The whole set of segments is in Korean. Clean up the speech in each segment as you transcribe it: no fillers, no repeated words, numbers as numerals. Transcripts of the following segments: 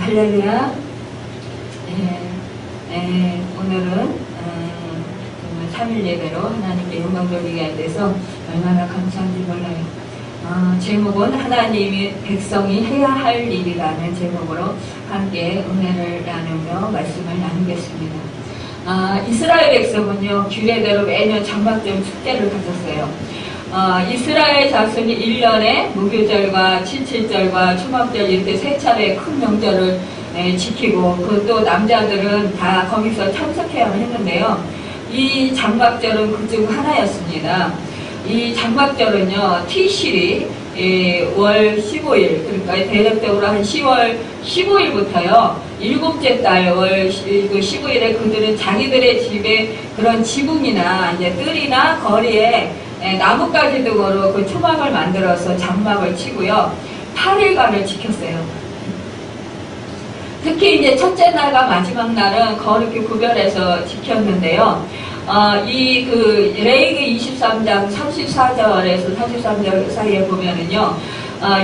할렐루야. 오늘은 3일 예배로 하나님께 영광 돌리게 돼서 얼마나 감사한지 몰라요. 제목은 하나님이 백성이 해야 할 일이라는 제목으로 함께 은혜를 나누며 말씀을 나누겠습니다. 이스라엘 백성은요, 규례대로 매년 장막절 축제를 가졌어요. 이스라엘 자손이 1년에 무교절과 칠칠절과 초막절 이렇게 세 차례 큰 명절을 지키고, 또 남자들은 다 거기서 참석해야 했는데요. 이 장막절은 그중 하나였습니다. 이 장막절은요, 티실이 월 15일, 그러니까 대략적으로 한 10월 15일부터요, 일곱째 달 월 15일에 그들은 자기들의 집에 그런 지붕이나 이제 뜰이나 거리에 나뭇가지 등으로 그 초막을 만들어서 장막을 치고요, 8일간을 지켰어요. 특히 이제 첫째 날과 마지막 날은 거룩히 구별해서 지켰는데요. 레위기 23장 34절에서 43절 사이에 보면은요,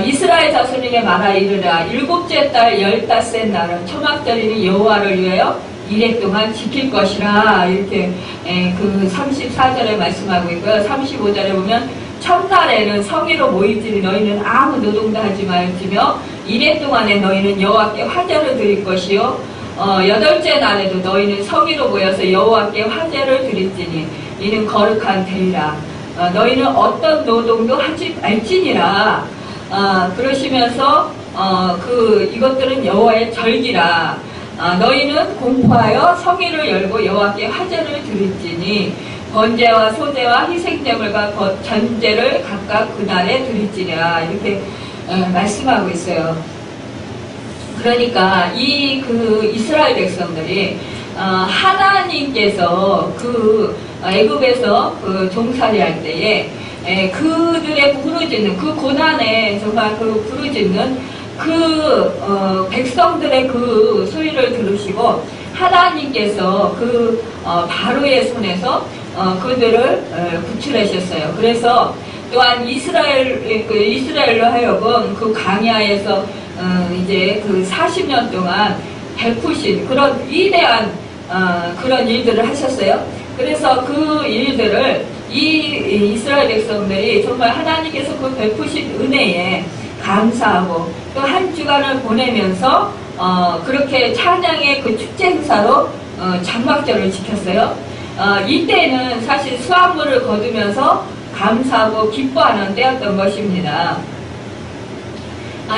이스라엘 자손에게 말하 이르라, 일곱째 달 15째 날은 초막절이니 여호와를 위하여 이래 동안 지킬 것이라, 이렇게 그 34절에 말씀하고 있고요. 35절에 보면 첫날에는 성의로 모일지니 너희는 아무 노동도 하지 말지며 이래 동안에 너희는 여호와께 화제를 드릴 것이요, 여덟째 날에도 너희는 성의로 모여서 여호와께 화제를 드릴지니 이는 거룩한 데이라. 너희는 어떤 노동도 하지 말지니라. 그러시면서 이것들은 여호와의 절기라. 너희는 공포하여 성의를 열고 여호와께 화제를 드릴지니 번제와 소제와 희생제물과 전제를 각각 그날에 드릴지라. 이렇게 말씀하고 있어요. 그러니까 이스라엘 백성들이 하나님께서 애굽에서 종살이할 때에 그들의 부르짖는 그 고난에 정말 부르짖는 백성들의 그 소리를 들으시고 하나님께서 바로의 손에서 그들을 구출하셨어요. 그래서 또한 이스라엘로 하여금 그 광야에서 이제 40년 동안 베푸신 그런 위대한 그런 일들을 하셨어요. 그래서 그 일들을 이스라엘 백성들이 정말 하나님께서 그 베푸신 은혜에 감사하고 또 한 주간을 보내면서 그렇게 찬양의 그 축제 행사로 장막절을 지켰어요. 이때는 사실 수확물을 거두면서 감사하고 기뻐하는 때였던 것입니다.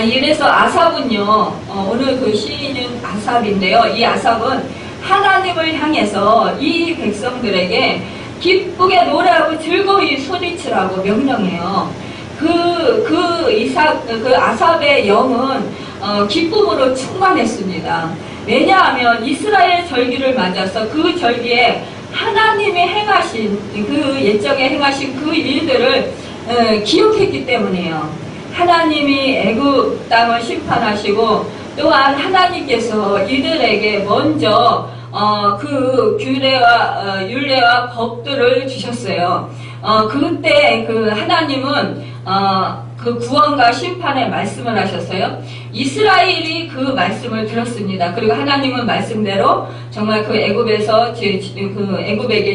이래서 아삽은요, 오늘 그 시인은 아삽인데요. 이 아삽은 하나님을 향해서 이 백성들에게 기쁘게 노래하고 즐거이 소리치라고 명령해요. 아삽의 영은 기쁨으로 충만했습니다. 왜냐하면 이스라엘 절기를 맞아서 그 절기에 하나님이 행하신 옛적에 행하신 그 일들을 기억했기 때문이에요. 하나님이 애굽 땅을 심판하시고 또한 하나님께서 이들에게 먼저 그 규례와 율례와 법들을 주셨어요. 그때 하나님은 그 구원과 심판의 말씀을 하셨어요. 이스라엘이 그 말씀을 들었습니다. 그리고 하나님은 말씀대로 정말 애굽에게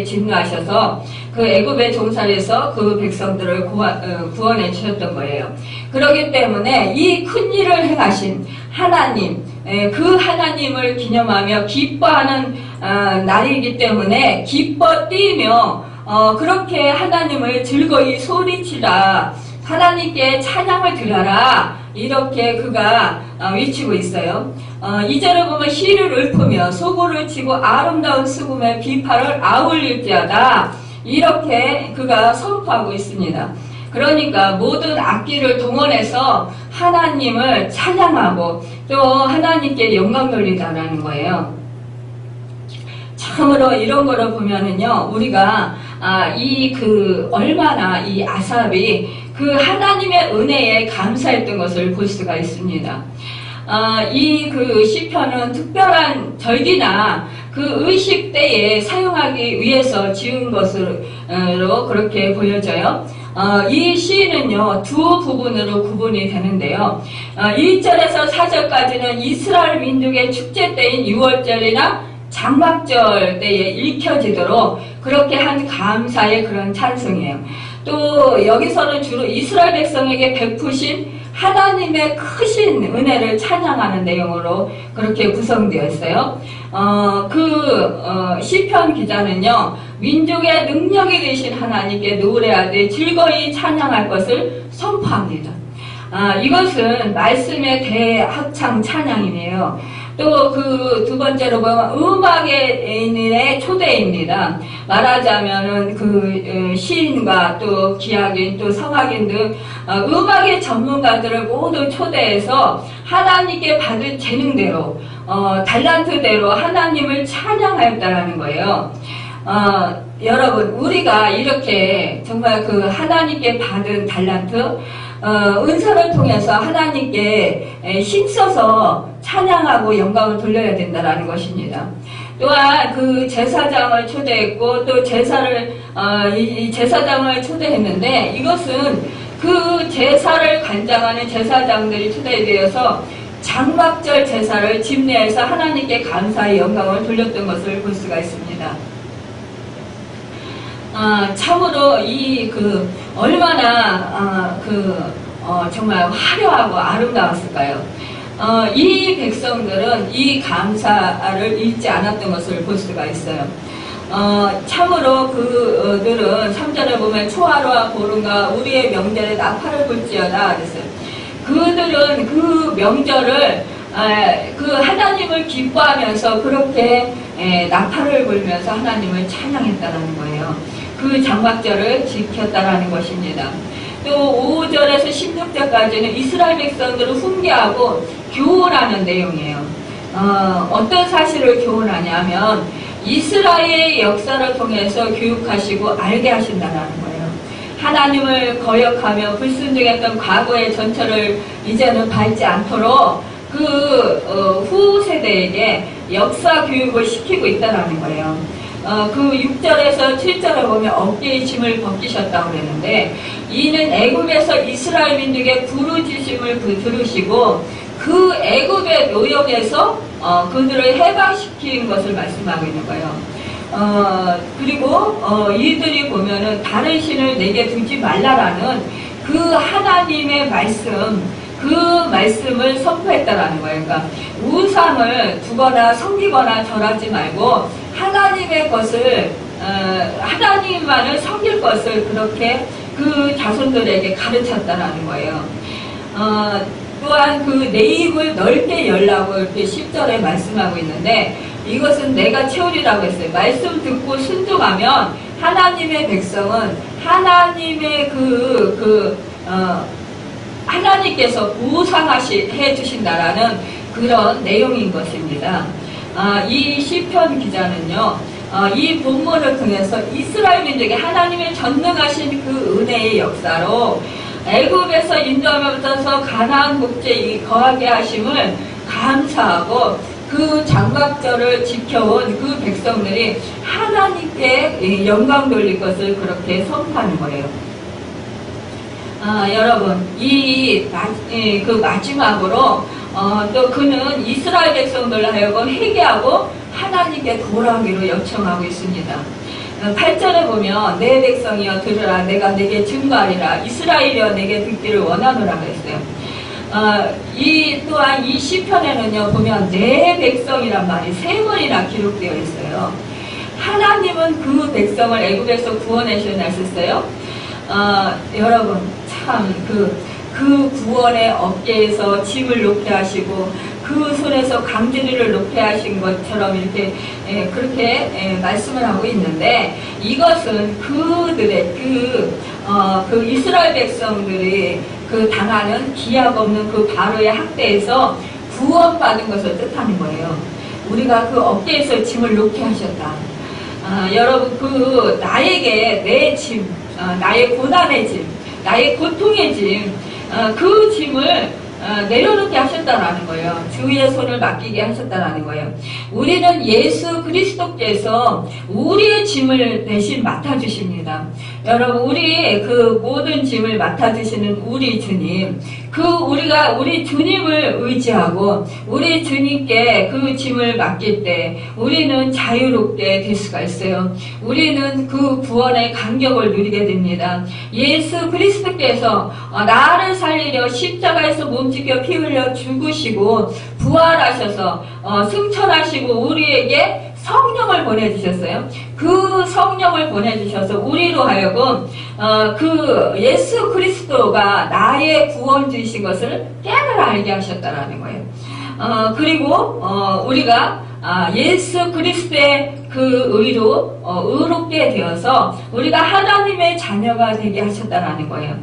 진노하셔서 애굽의 종살이에서 그 백성들을 구원해 주셨던 거예요. 그렇기 때문에 이 큰 일을 행하신 하나님, 그 하나님을 기념하며 기뻐하는 날이기 때문에 기뻐 뛰며 그렇게 하나님을 즐거이 소리치라, 하나님께 찬양을 드려라, 이렇게 그가 외치고 있어요. 2절을 보면 희를 읊으며 소고를 치고 아름다운 수금의 비파를 아울릴지어다, 이렇게 그가 선포하고 있습니다. 그러니까 모든 악기를 동원해서 하나님을 찬양하고 또 하나님께 영광 돌리자라는 거예요. 참으로 이런 거를 보면은요, 우리가 얼마나 이 아삽이 그 하나님의 은혜에 감사했던 것을 볼 수가 있습니다. 시편은 특별한 절기나 그 의식 때에 사용하기 위해서 지은 것으로 그렇게 보여져요. 이 시는요, 두 부분으로 구분이 되는데요. 1절에서 4절까지는 이스라엘 민족의 축제 때인 6월절이나 장막절 때에 읽혀지도록 그렇게 한 감사의 그런 찬송이에요. 또 여기서는 주로 이스라엘 백성에게 베푸신 하나님의 크신 은혜를 찬양하는 내용으로 그렇게 구성되어 있어요. 시편 기자는요, 민족의 능력이 되신 하나님께 노래하되 즐거이 찬양할 것을 선포합니다. 이것은 말씀의 대합창 찬양이네요. 또 그 두 번째로 보면 음악의 초대입니다. 말하자면은 그 시인과 또 기악인 또 성악인 등 음악의 전문가들을 모두 초대해서 하나님께 받은 재능대로 달란트대로 하나님을 찬양하였다라는 거예요. 여러분, 우리가 이렇게 정말 그 하나님께 받은 달란트, 은사를 통해서 하나님께 힘써서 찬양하고 영광을 돌려야 된다라는 것입니다. 또한 그 제사장을 초대했고 또 이 제사장을 초대했는데 이것은 그 제사를 관장하는 제사장들이 초대되어서 장막절 제사를 집례해서 하나님께 감사의 영광을 돌렸던 것을 볼 수가 있습니다. 참으로 얼마나 정말 화려하고 아름다웠을까요? 이 백성들은 이 감사를 잊지 않았던 것을 볼 수가 있어요. 참으로 그들은 3절에 보면 초하루와 보름과 우리의 명절에 나팔을 불지어다 그랬어요. 그들은 그 명절을 그 하나님을 기뻐하면서 그렇게 나팔을 불면서 하나님을 찬양했다는 거예요. 그 장막절을 지켰다라는 것입니다. 또 5절에서 16절까지는 이스라엘 백성들을 훈계하고 교훈하는 내용이에요. 어떤 사실을 교훈하냐면 이스라엘의 역사를 통해서 교육하시고 알게 하신다는 거예요. 하나님을 거역하며 불순종했던 과거의 전철을 이제는 밟지 않도록 후 세대에게 역사 교육을 시키고 있다는 거예요. 그 6절에서 7절에 보면 어깨의 짐을 벗기셨다고 그랬는데 이는 애굽에서 이스라엘 민족의 부르짖음을 들으시고 그 애굽의 노역에서 그들을 해방시킨 것을 말씀하고 있는 거예요. 그리고 이들이 보면은 다른 신을 내게 두지 말라라는 그 하나님의 그 말씀을 선포했다라는 거예요. 그러니까 우상을 두거나 섬기거나 절하지 말고 하나님의 것을 하나님만을 섬길 것을 그렇게 그 자손들에게 가르쳤다라는 거예요. 또한 그 내 입을 넓게 열라고 이렇게 10절에 말씀하고 있는데 이것은 내가 채우리라고 했어요. 말씀 듣고 순종하면 하나님의 백성은 하나님의 하나님께서 보상해 주신다라는 그런 내용인 것입니다. 이 시편 기자는요, 이 본문을 통해서 이스라엘 민족이 하나님의 전능하신 그 은혜의 역사로 애굽에서 인도하면서 가나안 국제에 거하게 하심을 감사하고 그 장막절을 지켜온 그 백성들이 하나님께 영광 돌릴 것을 그렇게 선포하는 거예요. 여러분, 그 마지막으로 또 그는 이스라엘 백성들을 하여금 회개하고 하나님께 돌아오기로 요청하고 있습니다. 8절에 보면 내 백성이여 들으라 내가 내게 증거하리라 이스라엘이여 내게 듣기를 원하노라 그랬어요. 또한 이 시편에는요 보면 내 백성이란 말이 3번이나 기록되어 있어요. 하나님은 그 백성을 애굽에서 구원하셨어요. 여러분 참 그 구원의 어깨에서 짐을 놓게 하시고 그 손에서 강진이를 놓게 하신 것처럼 이렇게 그렇게 말씀을 하고 있는데 이것은 그들의 그 이스라엘 백성들이 당하는 기약 없는 그 바로의 학대에서 구원받은 것을 뜻하는 거예요. 우리가 그 어깨에서 짐을 놓게 하셨다. 여러분 나에게 내 짐, 나의 고난의 짐, 나의 고통의 짐, 그 짐을 내려놓게 하셨다라는 거예요. 주의 손을 맡기게 하셨다라는 거예요. 우리는 예수 그리스도께서 우리의 짐을 대신 맡아주십니다. 여러분, 우리 그 모든 짐을 맡아주시는 우리 주님, 우리 주님을 의지하고 우리 주님께 그 짐을 맡길 때 우리는 자유롭게 될 수가 있어요. 우리는 그 구원의 감격을 누리게 됩니다. 예수 그리스도께서 나를 살리려 십자가에서 몸짓겨 피 흘려 죽으시고 부활하셔서 승천하시고 우리에게 성령을 보내주셨어요. 그 성령을 보내주셔서 우리로 하여금 그 예수 그리스도가 나의 구원주이신 것을 깨달아 알게 하셨다라는 거예요. 그리고 우리가 예수 그리스도의 그 의로 의롭게 되어서 우리가 하나님의 자녀가 되게 하셨다라는 거예요.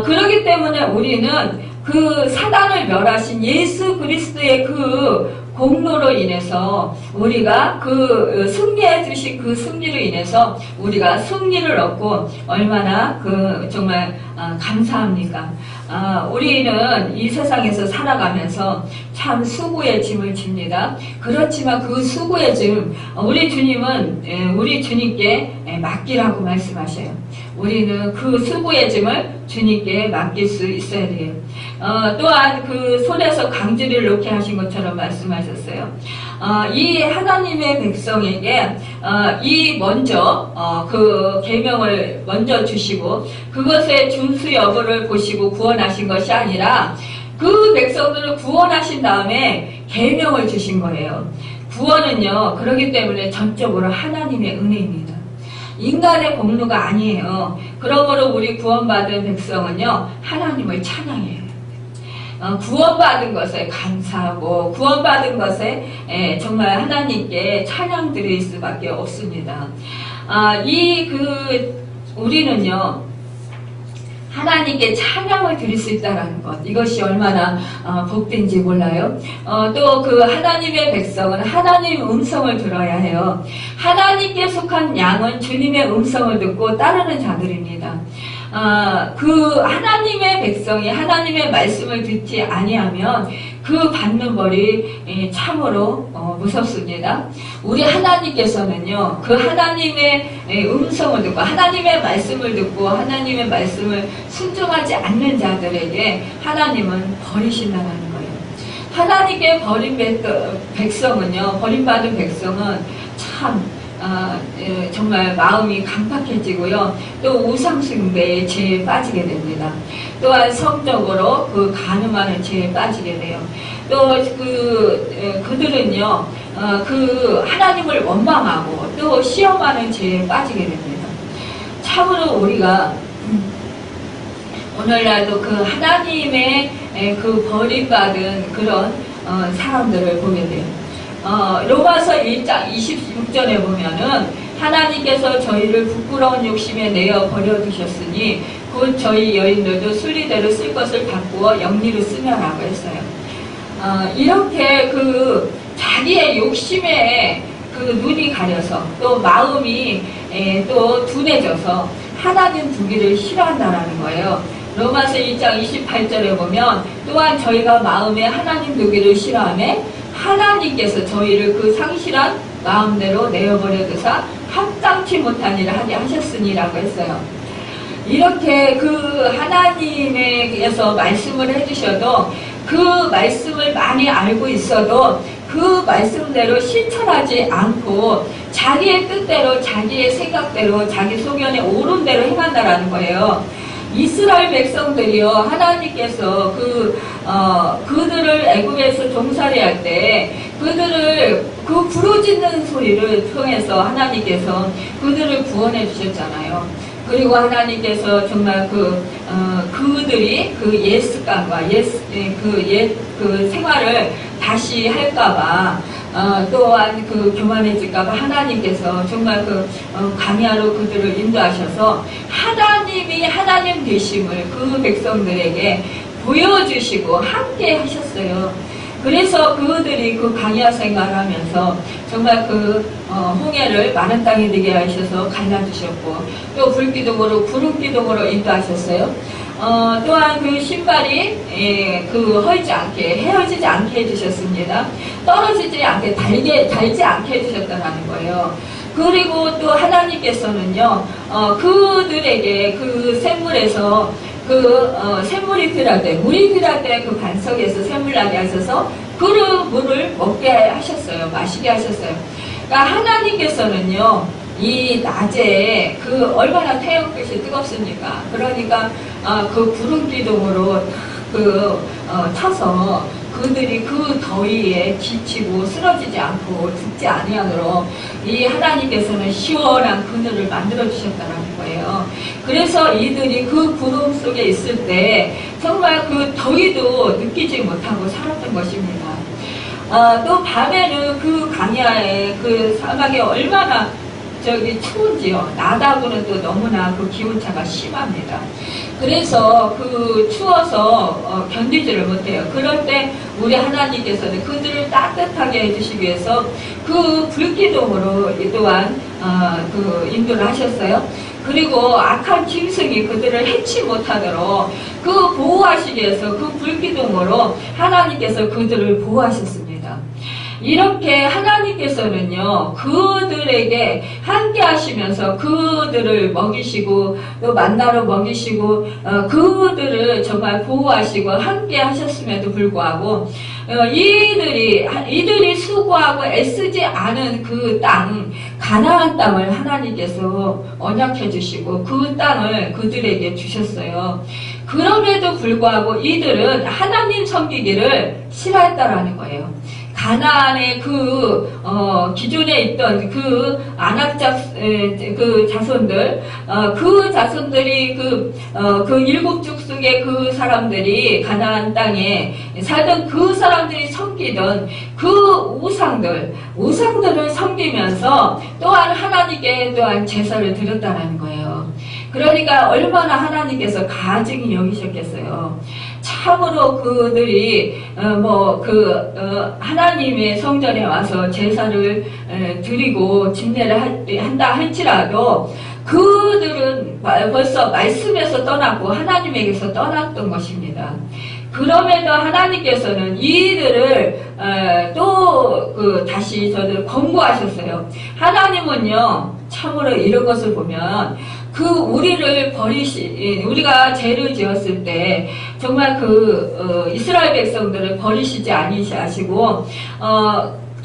그렇기 때문에 우리는 그 사단을 멸하신 예수 그리스도의 그 공로로 인해서 우리가 그 승리해 주신 그 승리로 인해서 우리가 승리를 얻고 얼마나 정말 감사합니까? 우리는 이 세상에서 살아가면서 참 수고의 짐을 집니다. 그렇지만 그 수고의 짐 우리 주님은 우리 주님께 맡기라고 말씀하셔요. 우리는 그 수고의 짐을 주님께 맡길 수 있어야 돼요. 또한 그 손에서 강지를 놓게 하신 것처럼 말씀하셨어요. 이 하나님의 백성에게 그 계명을 먼저 주시고 그것의 준수 여부를 보시고 구원하신 것이 아니라 그 백성들을 구원하신 다음에 계명을 주신 거예요. 구원은요, 그렇기 때문에 전적으로 하나님의 은혜입니다. 인간의 공로가 아니에요. 그러므로 우리 구원받은 백성은요, 하나님을 찬양해요. 구원받은 것에 감사하고 구원받은 것에 정말 하나님께 찬양 드릴 수밖에 없습니다. 우리는요, 하나님께 찬양을 드릴 수 있다는 것, 이것이 얼마나 복된지 몰라요. 또 그 하나님의 백성은 하나님의 음성을 들어야 해요. 하나님께 속한 양은 주님의 음성을 듣고 따르는 자들입니다. 그 하나님의 백성이 하나님의 말씀을 듣지 아니하면 그 받는 벌이 참으로 무섭습니다. 우리 하나님께서는요, 그 하나님의 음성을 듣고 하나님의 말씀을 듣고 하나님의 말씀을 순종하지 않는 자들에게 하나님은 버리신다는 거예요. 하나님께 버림받은 백성은 참 정말 마음이 강팍해지고요. 또 우상숭배의 죄에 빠지게 됩니다. 또한 성적으로 그 간음하는 죄에 빠지게 돼요. 또 그들은요, 그 하나님을 원망하고 또 시험하는 죄에 빠지게 됩니다. 참으로 우리가 오늘날도 그 하나님의 그 버림받은 그런 사람들을 보게 돼요. 로마서 1장 26절에 보면은 하나님께서 저희를 부끄러운 욕심에 내어 버려두셨으니 곧 저희 여인들도 순리대로 쓸 것을 바꾸어 영리로 쓰며라고 했어요. 이렇게 그 자기의 욕심에 그 눈이 가려서 또 마음이 또 둔해져서 하나님 두기를 싫어한다라는 거예요. 로마서 1장 28절에 보면 또한 저희가 마음에 하나님 두기를 싫어하며 하나님께서 저희를 그 상실한 마음대로 내어버려두사 합당치 못한 일을 하게 하셨으니라고 했어요. 이렇게 그 하나님에게서 말씀을 해주셔도 그 말씀을 많이 알고 있어도 그 말씀대로 실천하지 않고 자기의 뜻대로 자기의 생각대로 자기 소견에 옳은 대로 행한다라는 거예요. 이스라엘 백성들이요, 하나님께서 그들을 애굽에서 종살이 할 때 그들을 그 부르짖는 소리를 통해서 하나님께서 그들을 구원해 주셨잖아요. 그리고 하나님께서 정말 그들이 그 옛습관과 그 생활을 다시 할까봐 또한 그 교만해질까봐 하나님께서 정말 광야로 그들을 인도하셔서 하나님이 하나님 되심을 그 백성들에게 보여주시고 함께 하셨어요. 그래서 그들이 그 광야 생활하면서 정말 홍해를 마른 땅이 되게 하셔서 갈라주셨고 또 불기둥으로 구름기둥으로 인도하셨어요. 또한 그 신발이 그 허이지 않게 헤어지지 않게 해주셨습니다. 떨어지지 않게 달지 않게 해주셨다는 거예요. 그리고 또 하나님께서는요 그들에게 그 샘물에서 샘물이 들어갈 때 물이 들어갈 때 그 반석에서 샘물 나게 하셔서 그 물을 먹게 하셨어요. 마시게 하셨어요. 그러니까 하나님께서는요 이 낮에 그 얼마나 태양빛이 뜨겁습니까? 그러니까 그 구름 기둥으로 타서 그들이 그 더위에 지치고 쓰러지지 않고 죽지 아니하도록 이 하나님께서는 시원한 그늘을 만들어 주셨다는 거예요. 그래서 이들이 그 구름 속에 있을 때 정말 그 더위도 느끼지 못하고 살았던 것입니다. 또 밤에는 그 강야에 그 사막에 얼마나 추운지요. 낮하고는 또 너무나 그 기온차가 심합니다. 그래서 추워서 견디지를 못해요. 그럴 때 우리 하나님께서는 그들을 따뜻하게 해주시기 위해서 그 불기둥으로 또한 인도를 하셨어요. 그리고 악한 짐승이 그들을 해치 못하도록 보호하시기 위해서 그 불기둥으로 하나님께서 그들을 보호하셨습니다. 이렇게 하나님께서는요 그들에게 함께 하시면서 그들을 먹이시고 또 만나러 먹이시고 그들을 정말 보호하시고 함께 하셨음에도 불구하고 이들이 수고하고 애쓰지 않은 그 땅 가나안 땅을 하나님께서 언약해 주시고 그 땅을 그들에게 주셨어요. 그럼에도 불구하고 이들은 하나님 섬기기를 싫어했다라는 거예요. 가나안의 기존에 있던 아낙 자손들, 그 자손들이 일곱 족속의 그 사람들이 가나안 땅에 살던 그 사람들이 섬기던 그 우상들을 섬기면서 또한 하나님께 또한 제사를 드렸다라는 거예요. 그러니까 얼마나 하나님께서 가증히 여기셨겠어요. 참으로 그들이 하나님의 성전에 와서 제사를 드리고 집례를 한다 할지라도 그들은 벌써 말씀에서 떠났고 하나님에게서 떠났던 것입니다. 그럼에도 하나님께서는 이들을 다시 저들을 권고하셨어요. 하나님은요 참으로 이런 것을 보면 우리가 죄를 지었을 때 정말 이스라엘 백성들을 버리시지 아니하시고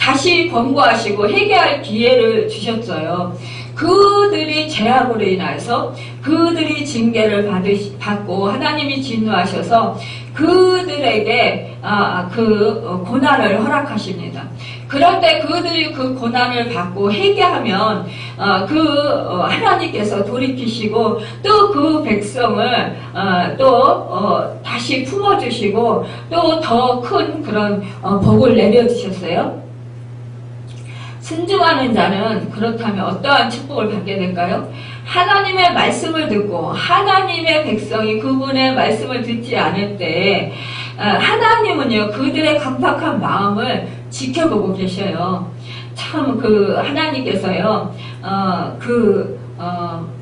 다시 권고하시고 회개할 기회를 주셨어요. 그들이 죄악으로 인해서 그들이 징계를 받고 하나님이 진노하셔서 그들에게 고난을 허락하십니다. 그런데 그들이 그 고난을 받고 회개하면 하나님께서 돌이키시고 또 그 백성을 다시 품어주시고 또 더 큰 그런 복을 내려주셨어요. 순종하는 자는 그렇다면 어떠한 축복을 받게 될까요? 하나님의 말씀을 듣고 하나님의 백성이 그분의 말씀을 듣지 않을 때 하나님은요 그들의 강팍한 마음을 지켜보고 계셔요. 참 하나님께서요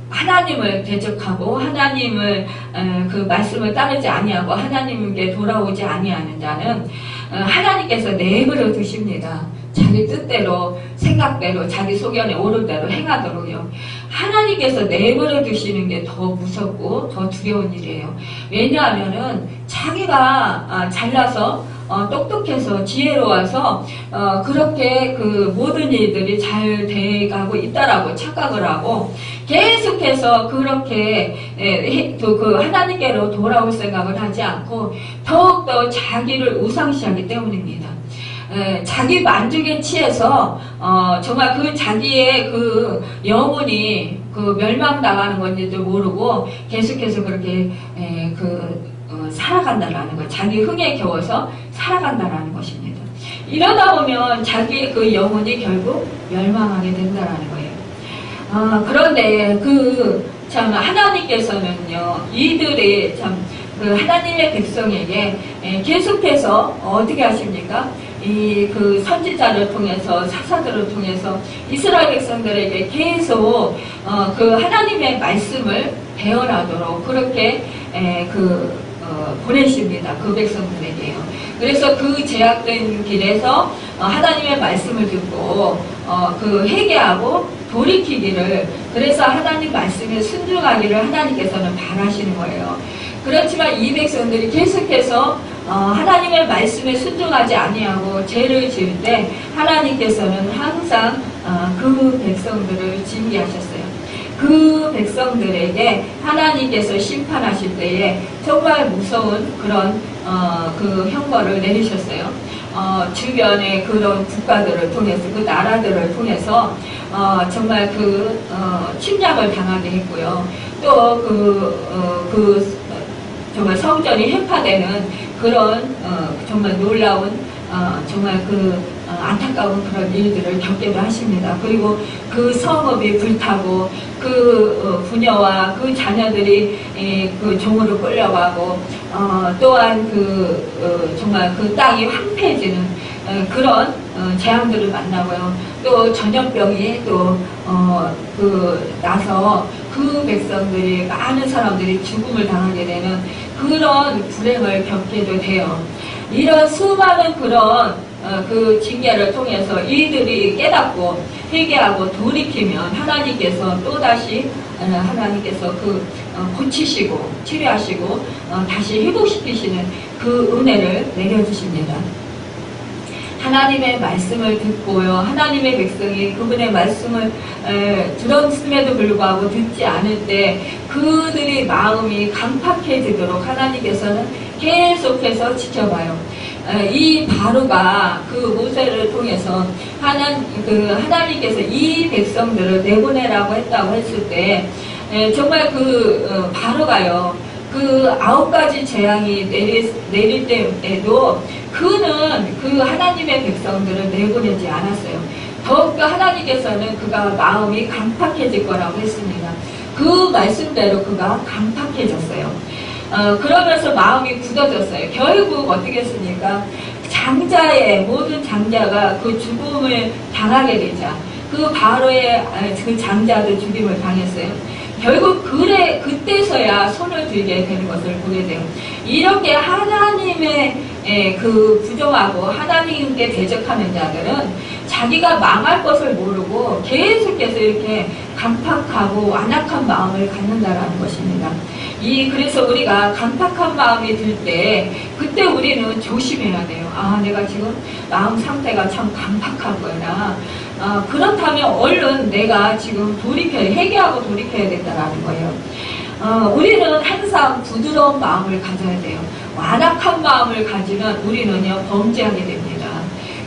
하나님을 대적하고 하나님을 말씀을 따르지 아니하고 하나님께 돌아오지 아니하는 자는 하나님께서 내버려 두십니다. 자기 뜻대로 생각대로 자기 소견에 오른 대로 행하도록요. 하나님께서 내버려 두시는 게 더 무섭고 더 두려운 일이에요. 왜냐하면은 자기가 잘나서 똑똑해서 지혜로워서 그렇게 모든 일들이 잘 돼가고 있다라고 착각을 하고 계속해서 그렇게 하나님께로 돌아올 생각을 하지 않고 더욱더 자기를 우상시하기 때문입니다. 자기 만족에 취해서 정말 자기의 영혼이 멸망당하는 건지도 모르고 계속해서 그렇게 살아간다라는 거, 자기 흥에 겨워서 살아간다라는 것입니다. 이러다 보면 자기의 영혼이 결국 멸망하게 된다라는 거예요. 그런데 참 하나님께서는요 이들이 참 하나님의 백성에게 계속해서 어떻게 하십니까? 그 선지자를 통해서 사사들을 통해서 이스라엘 백성들에게 계속 그 하나님의 말씀을 배워나도록 그렇게 보내십니다. 그 백성들에게요. 그래서 그 제약된 길에서 하나님의 말씀을 듣고 그 회개하고 돌이키기를, 그래서 하나님 말씀에 순종하기를 하나님께서는 바라시는 거예요. 그렇지만 이 백성들이 계속해서 하나님의 말씀에 순종하지 아니하고 죄를 지을 때 하나님께서는 항상 그 백성들을 징계하셨어요. 그 백성들에게 하나님께서 심판하실 때에 정말 무서운 그런 그 형벌을 내리셨어요. 주변의 그런 국가들을 통해서, 그 나라들을 통해서 정말 침략을 당하게 했고요. 또 정말 성전이 회파되는 그런 정말 놀라운 정말 안타까운 그런 일들을 겪게도 하십니다. 그리고 그 성읍이 불타고 그 부녀와 그 자녀들이 그 종으로 끌려가고 또한 정말 그 땅이 황폐해지는 그런 재앙들을 만나고요. 또 전염병이 나서 그 백성들이, 많은 사람들이 죽음을 당하게 되는 그런 불행을 겪게도 돼요. 이런 수많은 그런 그 징계를 통해서 이들이 깨닫고 회개하고 돌이키면 하나님께서 또다시 하나님께서 고치시고 치료하시고 다시 회복시키시는 그 은혜를 내려주십니다. 하나님의 말씀을 듣고요. 하나님의 백성이 그분의 말씀을 들었음에도 불구하고 듣지 않을 때 그들의 마음이 강팍해지도록 하나님께서는 계속해서 지켜봐요. 이 바로가 그 모세를 통해서 하나님께서 이 백성들을 내보내라고 했다고 했을 때 정말 바로가요. 그 9가지 재앙이 내릴 때에도 그는 그 하나님의 백성들을 내보내지 않았어요. 더욱더 하나님께서는 그가 마음이 강팍해질 거라고 했습니다. 그 말씀대로 그가 강팍해졌어요. 그러면서 마음이 굳어졌어요. 결국 어떻게 했습니까? 모든 장자가 그 죽음을 당하게 되자 그 바로의 그 장자도 죽임을 당했어요. 결국 그때서야 손을 들게 되는 것을 보게 돼요. 이렇게 하나님의 부정하고 하나님께 대적하는 자들은 자기가 망할 것을 모르고 계속해서 이렇게 강팍하고 완악한 마음을 갖는다라는 것입니다. 그래서 우리가 강팍한 마음이 들 때 그때 우리는 조심해야 돼요. 내가 지금 마음 상태가 참 강팍하구나. 그렇다면 얼른 내가 지금 회개하고 돌이켜야 된다는 거예요. 우리는 항상 부드러운 마음을 가져야 돼요. 완악한 마음을 가지면 우리는요, 범죄하게 됩니다.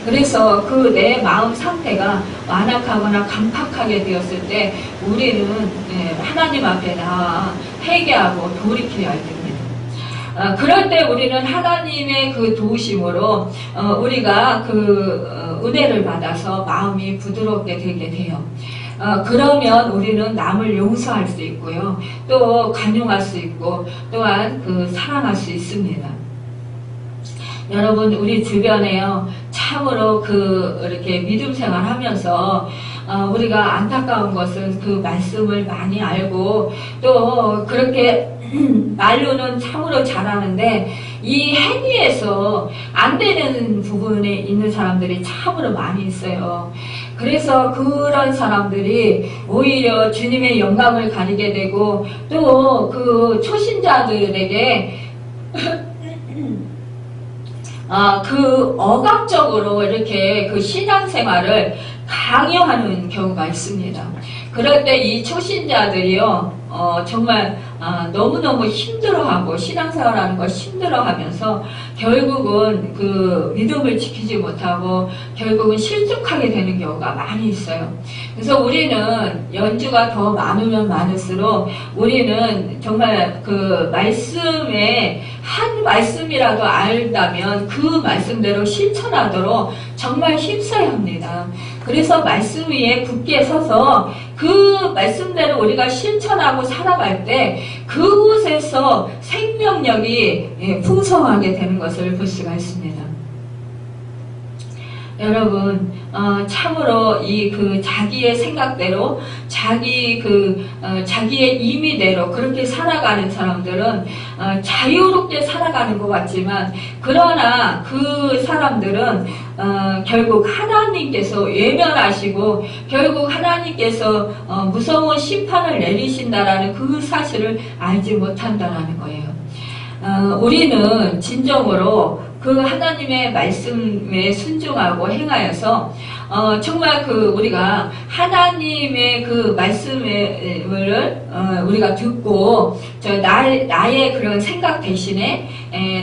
그래서 내 마음 상태가 완악하거나 강팍하게 되었을 때 우리는 하나님 앞에 나와 회개하고 돌이켜야 됩니다. 그럴 때 우리는 하나님의 그 도우심으로 우리가 은혜를 받아서 마음이 부드럽게 되게 돼요. 그러면 우리는 남을 용서할 수 있고요. 또 간용할 수 있고 또한 사랑할 수 있습니다. 여러분, 우리 주변에요, 참으로 이렇게 믿음 생활 하면서, 우리가 안타까운 것은 그 말씀을 많이 알고, 또 그렇게 말로는 참으로 잘하는데, 이 행위에서 안 되는 부분에 있는 사람들이 참으로 많이 있어요. 그래서 그런 사람들이 오히려 주님의 영광을 가리게 되고, 또 초신자들에게 억압적으로 이렇게 신앙생활을 강요하는 경우가 있습니다. 그럴 때 이 초신자들이요, 정말 너무너무 힘들어하고 신앙생활하는 걸 힘들어하면서 결국은 믿음을 지키지 못하고 결국은 실족하게 되는 경우가 많이 있어요. 그래서 우리는 연주가 더 많으면 많을수록 우리는 정말 말씀에 한 말씀이라도 알다면 그 말씀대로 실천하도록 정말 힘써야 합니다. 그래서 말씀 위에 굳게 서서 그 말씀대로 우리가 실천하고 살아갈 때 그곳에서 생명력이 풍성하게 되는 것을 볼 수가 있습니다. 여러분, 참으로 자기의 생각대로, 자기의 임의대로 그렇게 살아가는 사람들은, 자유롭게 살아가는 것 같지만, 그러나 그 사람들은, 결국 하나님께서 외면하시고, 결국 하나님께서, 무서운 심판을 내리신다라는 그 사실을 알지 못한다라는 거예요. 우리는 진정으로 그 하나님의 말씀에 순종하고 행하여서 정말 우리가 하나님의 그 말씀을 우리가 듣고 나의 그런 생각 대신에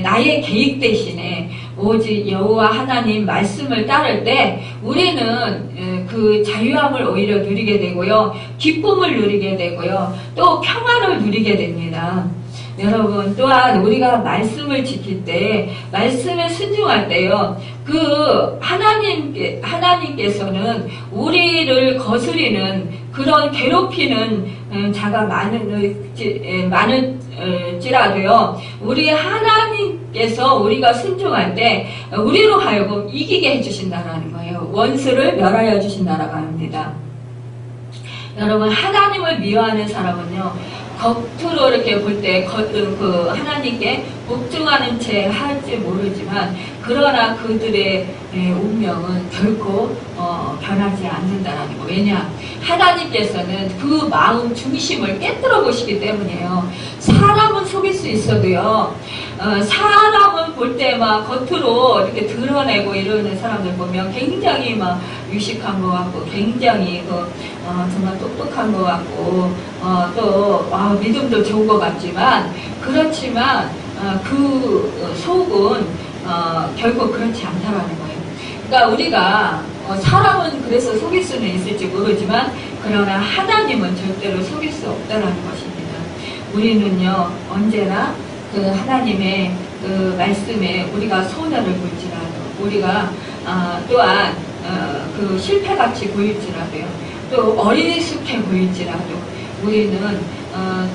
나의 계획 대신에 오직 여호와 하나님 말씀을 따를 때 우리는 그 자유함을 오히려 누리게 되고요, 기쁨을 누리게 되고요, 또 평안을 누리게 됩니다. 여러분, 또한 우리가 말씀을 지킬 때, 말씀에 순종할 때요, 하나님께서는 우리를 거스리는 그런 괴롭히는 자가 많을지라도요, 우리 하나님께서 우리가 순종할 때, 우리로 하여금 이기게 해주신다는 거예요. 원수를 멸하여 주신다라고 합니다. 여러분, 하나님을 미워하는 사람은요, 겉으로 이렇게 볼 때 하나님께 복종하는 채 할지 모르지만, 그러나 그들의 운명은 결코 변하지 않는다라는 거. 왜냐? 하나님께서는 그 마음 중심을 깨뜨려 보시기 때문이에요. 사람은 속일 수 있어도요, 사람은 볼 때 막 겉으로 이렇게 드러내고 이러는 사람들 보면 굉장히 막 유식한 것 같고, 굉장히 정말 똑똑한 것 같고, 또 믿음도 좋은 것 같지만, 그렇지만 그 속은 결국 그렇지 않다라는 거예요. 그러니까 우리가 사람은 그래서 속일 수는 있을지 모르지만, 그러나 하나님은 절대로 속일 수 없다라는 것입니다. 우리는요, 언제나 그 하나님의 그 말씀에 우리가 소멸을 볼지라도, 우리가 또한 그 실패같이 보일지라도요, 또 어리숙해 보일지라도, 우리는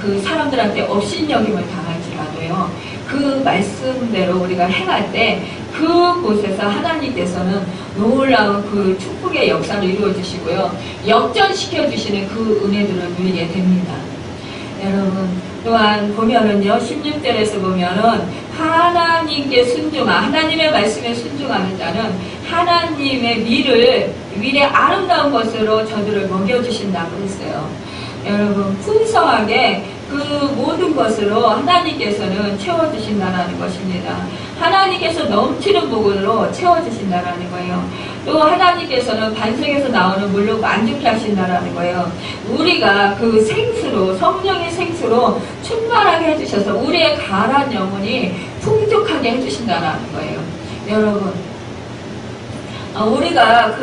그 사람들한테 업신여김을 당할지라도요, 그 말씀대로 우리가 행할 때 그곳에서 하나님께서는 놀라운 그 축복의 역사를 이루어 주시고요, 역전시켜 주시는 그 은혜들을 누리게 됩니다. 여러분, 또한 보면은요, 16절에서 보면은 하나님께 하나님의 말씀에 순종하는 자는 하나님의 미래 아름다운 것으로 저들을 먹여주신다고 했어요. 여러분, 풍성하게 그 모든 것으로 하나님께서는 채워주신다는 것입니다. 하나님께서 넘치는 복으로 채워주신다는 거예요. 또 하나님께서는 반석에서 나오는 물로 만족케 하신다는 거예요. 우리가 그 생수로, 성령의 생수로 충만하게 해주셔서 우리의 가란 영혼이 풍족하게 해주신다는 거예요. 여러분, 우리가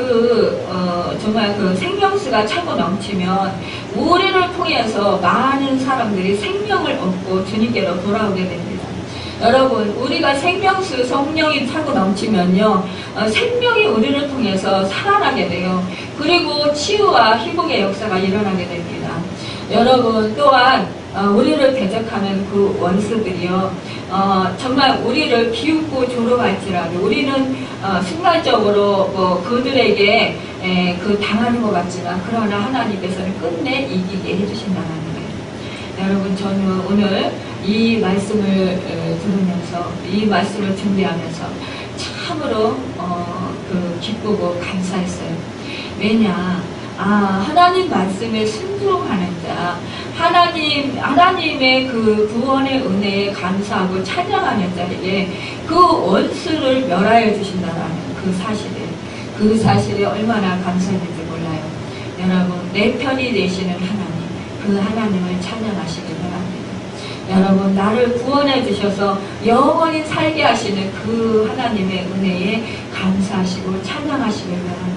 정말 그 생명수가 차고 넘치면 우리를 통해서 많은 사람들이 생명을 얻고 주님께로 돌아오게 됩니다. 여러분, 우리가 생명수 성령이 차고 넘치면요, 생명이 우리를 통해서 살아나게 돼요. 그리고 치유와 회복의 역사가 일어나게 됩니다. 여러분, 또한 우리를 대적하는 그 원수들이요, 정말 우리를 비웃고 조롱할지라도 우리는 순간적으로 그들에게 당하는 것 같지만, 그러나 하나님께서는 끝내 이기게 해주신다는 거예요. 여러분, 저는 오늘 이 말씀을 들으면서, 이 말씀을 준비하면서 참으로 기쁘고 감사했어요. 왜냐? 하나님 말씀에 순종하는 자, 하나님의 그 구원의 은혜에 감사하고 찬양하는 자에게 그 원수를 멸하여 주신다는 그 사실에 얼마나 감사했는지 몰라요. 여러분, 내 편이 되시는 하나님, 그 하나님을 찬양하시길 바랍니다. 여러분, 나를 구원해 주셔서 영원히 살게 하시는 그 하나님의 은혜에 감사하시고 찬양하시길 바랍니다.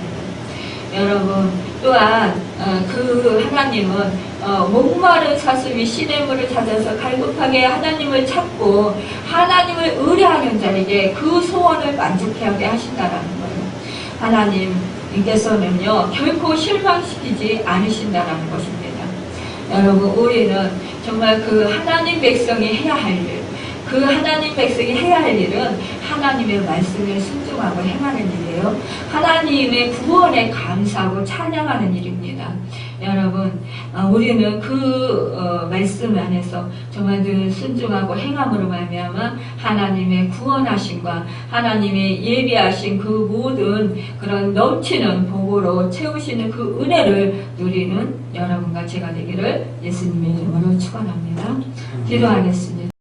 여러분, 또한 그 하나님은 목마른 사슴이 시냇물을 찾아서 갈급하게 하나님을 찾고 하나님을 의뢰하는 자에게 그 소원을 만족하게 하신다는 거예요. 하나님께서는요, 결코 실망시키지 않으신다는 것입니다. 여러분, 우리는 정말 그 하나님 백성이 해야 할 일, 그 하나님 백성이 해야 할 일은 하나님의 말씀에 순종하고 행하는 일이에요. 하나님의 구원에 감사하고 찬양하는 일입니다. 여러분, 우리는 그 말씀 안에서 정말 늘 순종하고 행함으로 말미암아 하나님의 구원하심과 하나님의 예비하신 그 모든 그런 넘치는 복으로 채우시는 그 은혜를 누리는 여러분과 제가 되기를 예수님의 이름으로 축원합니다. 기도하겠습니다.